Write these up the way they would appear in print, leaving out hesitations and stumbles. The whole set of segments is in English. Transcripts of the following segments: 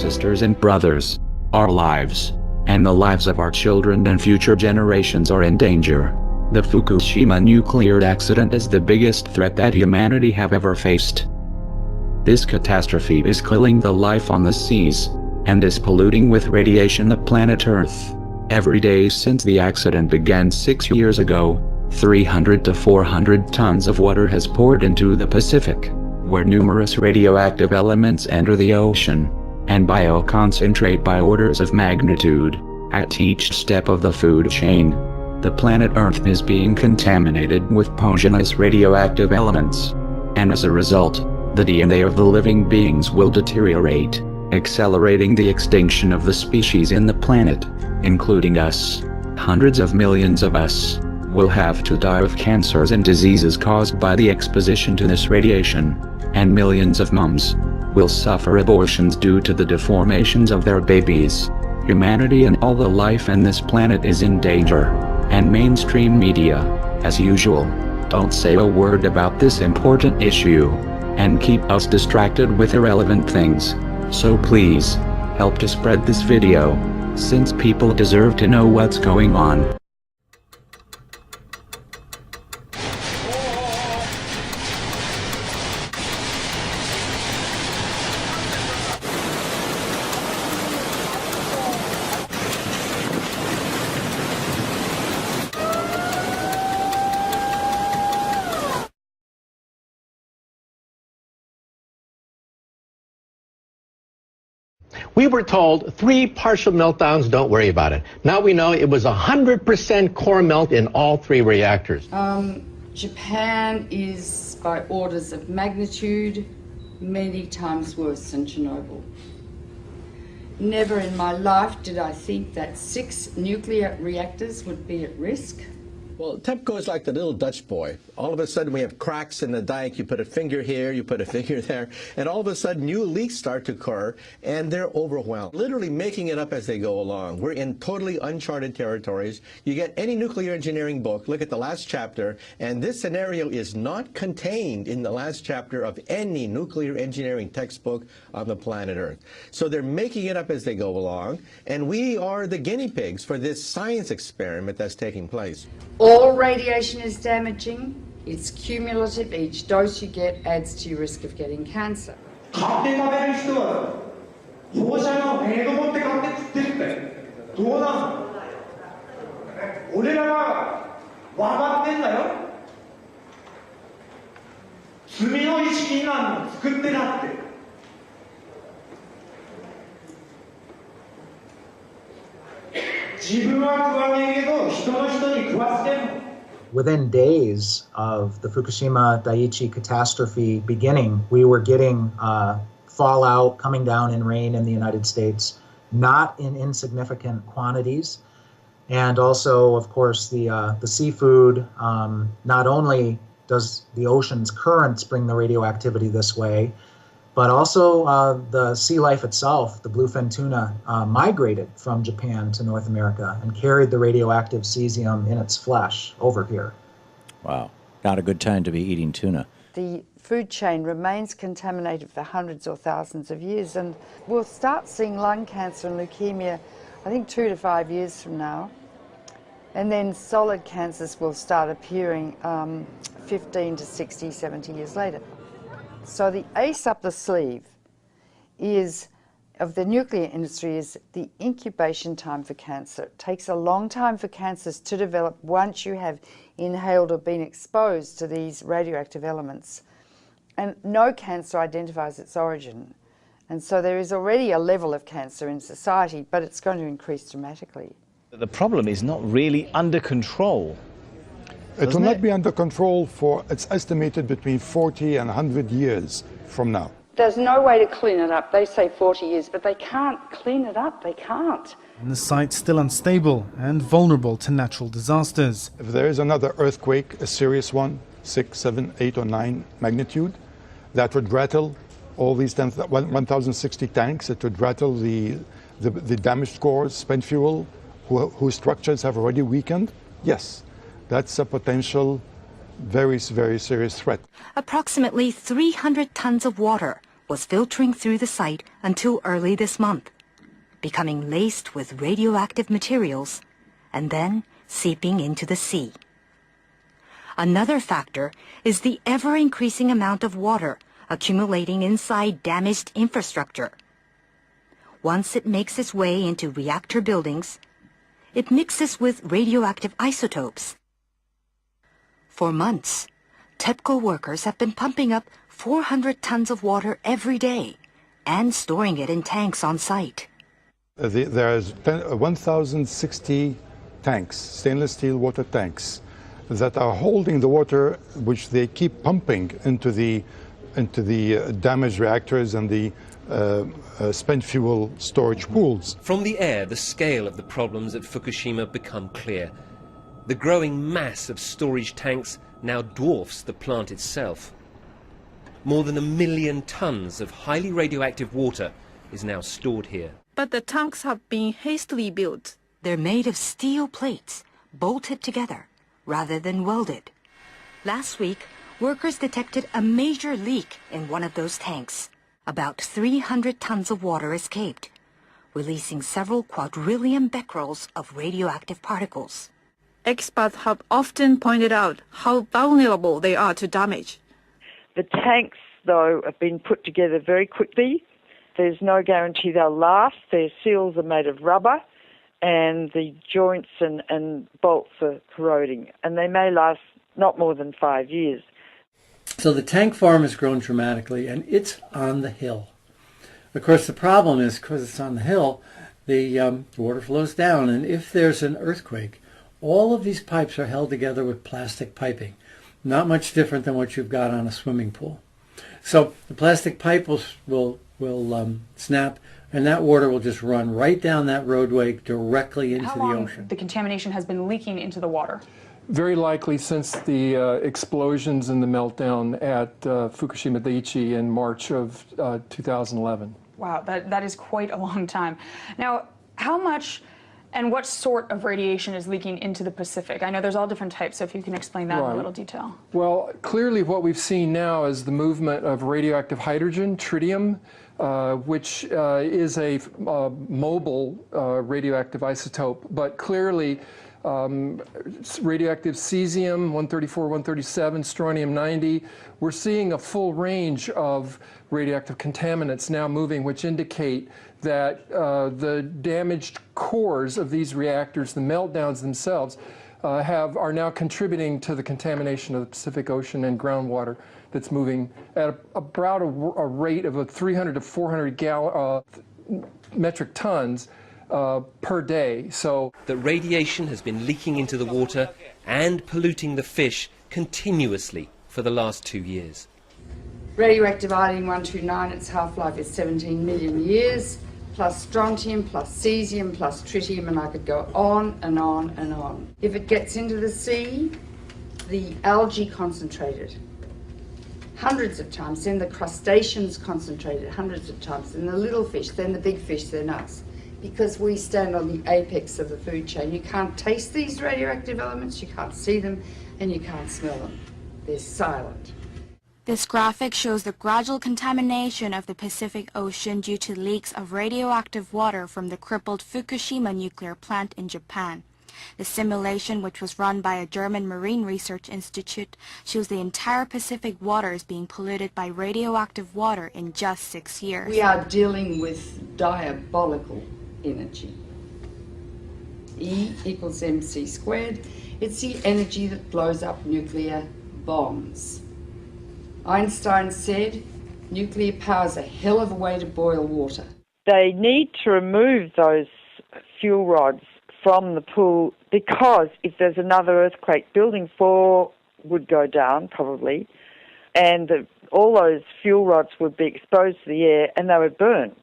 sisters and brothers. Our lives, and the lives of our children and future generations are in danger. The Fukushima nuclear accident is the biggest threat that humanity have ever faced. This catastrophe is killing the life on the seas, and is polluting with radiation the planet Earth. Every day since the accident began 6 years ago, 300 to 400 tons of water has poured into the Pacific, where numerous radioactive elements enter the ocean, and bioconcentrate by orders of magnitude, at each step of the food chain. The planet Earth is being contaminated with poisonous radioactive elements, and as a result, the DNA of the living beings will deteriorate, accelerating the extinction of the species in the planet, including us. Hundreds of millions of us will have to die of cancers and diseases caused by the exposition to this radiation, and millions of moms will suffer abortions due to the deformations of their babies. Humanity and all the life in this planet is in danger, and mainstream media, as usual, don't say a word about this important issue, and keep us distracted with irrelevant things. So please, help to spread this video, since people deserve to know what's going on. We were told 3 partial meltdowns, don't worry about it. Now we know it was 100% core melt in all 3 reactors. Japan is, by orders of magnitude, many times worse than Chernobyl. Never in my life did I think that 6 nuclear reactors would be at risk. Well, TEPCO is like the little Dutch boy. All of a sudden we have cracks in the dike, you put a finger here, you put a finger there, and all of a sudden new leaks start to occur, and they're overwhelmed. Literally making it up as they go along. We're in totally uncharted territories. You get any nuclear engineering book, look at the last chapter, and this scenario is not contained in the last chapter of any nuclear engineering textbook on the planet Earth. So they're making it up as they go along, and we are the guinea pigs for this science experiment that's taking place. All radiation is damaging. It's cumulative. Each dose you get adds to your risk of getting cancer. Within days of the Fukushima Daiichi catastrophe beginning, we were getting fallout coming down in rain in the United States, not in insignificant quantities. And also, of course, the seafood, not only does the ocean's currents bring the radioactivity this way, but also the sea life itself, the bluefin tuna, migrated from Japan to North America and carried the radioactive cesium in its flesh over here. Wow, not a good time to be eating tuna. The food chain remains contaminated for hundreds or thousands of years, and we'll start seeing lung cancer and leukemia, I think 2 to 5 years from now. And then solid cancers will start appearing 15 to 60, 70 years later. So the ace up the sleeve of the nuclear industry is the incubation time for cancer. It takes a long time for cancers to develop once you have inhaled or been exposed to these radioactive elements. And no cancer identifies its origin. And so there is already a level of cancer in society, but it's going to increase dramatically. The problem is not really under control. It will not be under control for, it's estimated, between 40 and 100 years from now. There's no way to clean it up. They say 40 years, but they can't clean it up. They can't. And the site's still unstable and vulnerable to natural disasters. If there is another earthquake, a serious one, 6, 7, 8, or 9 magnitude, that would rattle all these 1,060 tanks. It would rattle the damaged cores, spent fuel, whose structures have already weakened. Yes. That's a potential very, very serious threat. Approximately 300 tons of water, was filtering through the site until early this month, becoming laced with radioactive materials and then seeping into the sea. Another factor is the ever-increasing amount of water accumulating inside damaged infrastructure. Once it makes its way into reactor buildings, it mixes with radioactive isotopes. For months, TEPCO workers have been pumping up 400 tons of water every day and storing it in tanks on site. There's 1,060 tanks, stainless steel water tanks, that are holding the water, which they keep pumping into the damaged reactors and the spent fuel storage pools. From the air, the scale of the problems at Fukushima become clear. The growing mass of storage tanks now dwarfs the plant itself. More than 1 million tons of highly radioactive water is now stored here. But the tanks have been hastily built. They're made of steel plates, bolted together, rather than welded. Last week, workers detected a major leak in one of those tanks. About 300 tons of water escaped, releasing several quadrillion becquerels of radioactive particles. Experts have often pointed out how vulnerable they are to damage. The tanks, though, have been put together very quickly. There's no guarantee they'll last. Their seals are made of rubber, and the joints and bolts are corroding, and they may last not more than 5 years. So the tank farm has grown dramatically, and it's on the hill. Of course, the problem is, because it's on the hill, the water flows down, and if there's an earthquake, all of these pipes are held together with plastic piping, not much different than what you've got on a swimming pool. So the plastic pipe will snap, and that water will just run right down that roadway directly into the ocean. The contamination has been leaking into the water? Very likely since the explosions and the meltdown at Fukushima Daiichi in March of 2011. Wow, that is quite a long time. Now, how much and what sort of radiation is leaking into the Pacific? I know there's all different types, so if you can explain that in a little detail. Well, clearly what we've seen now is the movement of radioactive hydrogen, tritium, which is a mobile radioactive isotope, but clearly radioactive cesium, 134, 137, strontium-90. We're seeing a full range of radioactive contaminants now moving, which indicate that the damaged cores of these reactors, the meltdowns themselves, are now contributing to the contamination of the Pacific Ocean and groundwater that's moving at about a rate of 300 to 400 metric tons per day. So that radiation has been leaking into the water and polluting the fish continuously for the last 2 years. Radioactive iodine-129, its half-life is 17 million years, plus strontium, plus cesium, plus tritium, and I could go on and on and on. If it gets into the sea, the algae concentrated hundreds of times, then the crustaceans concentrated hundreds of times, then the little fish, then the big fish, then us. Because we stand on the apex of the food chain. You can't taste these radioactive elements, you can't see them, and you can't smell them. They're silent. This graphic shows the gradual contamination of the Pacific Ocean due to leaks of radioactive water from the crippled Fukushima nuclear plant in Japan. The simulation, which was run by a German Marine Research Institute, shows the entire Pacific waters being polluted by radioactive water in just 6 years. We are dealing with diabolical energy. E equals mc squared. It's the energy that blows up nuclear bombs. Einstein said, nuclear power is a hell of a way to boil water. They need to remove those fuel rods from the pool because if there's another earthquake, Building 4 would go down probably, and all those fuel rods would be exposed to the air and they would burn.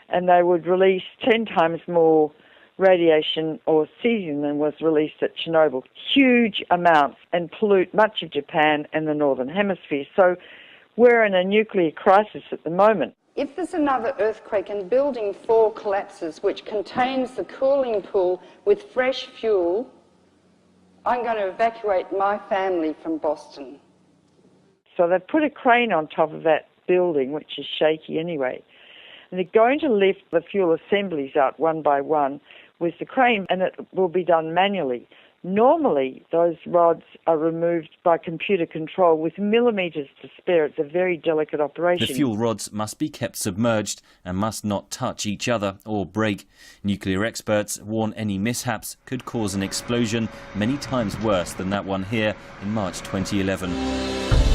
And they would release 10 times more radiation or cesium than was released at Chernobyl. Huge amounts, and pollute much of Japan and the Northern Hemisphere. So we're in a nuclear crisis at the moment. If there's another earthquake and Building 4 collapses, which contains the cooling pool with fresh fuel, I'm going to evacuate my family from Boston. So they've put a crane on top of that building, which is shaky anyway. And they're going to lift the fuel assemblies out one by one with the crane, and it will be done manually. Normally, those rods are removed by computer control with millimetres to spare. It's a very delicate operation. The fuel rods must be kept submerged and must not touch each other or break. Nuclear experts warn any mishaps could cause an explosion many times worse than that one here in March 2011.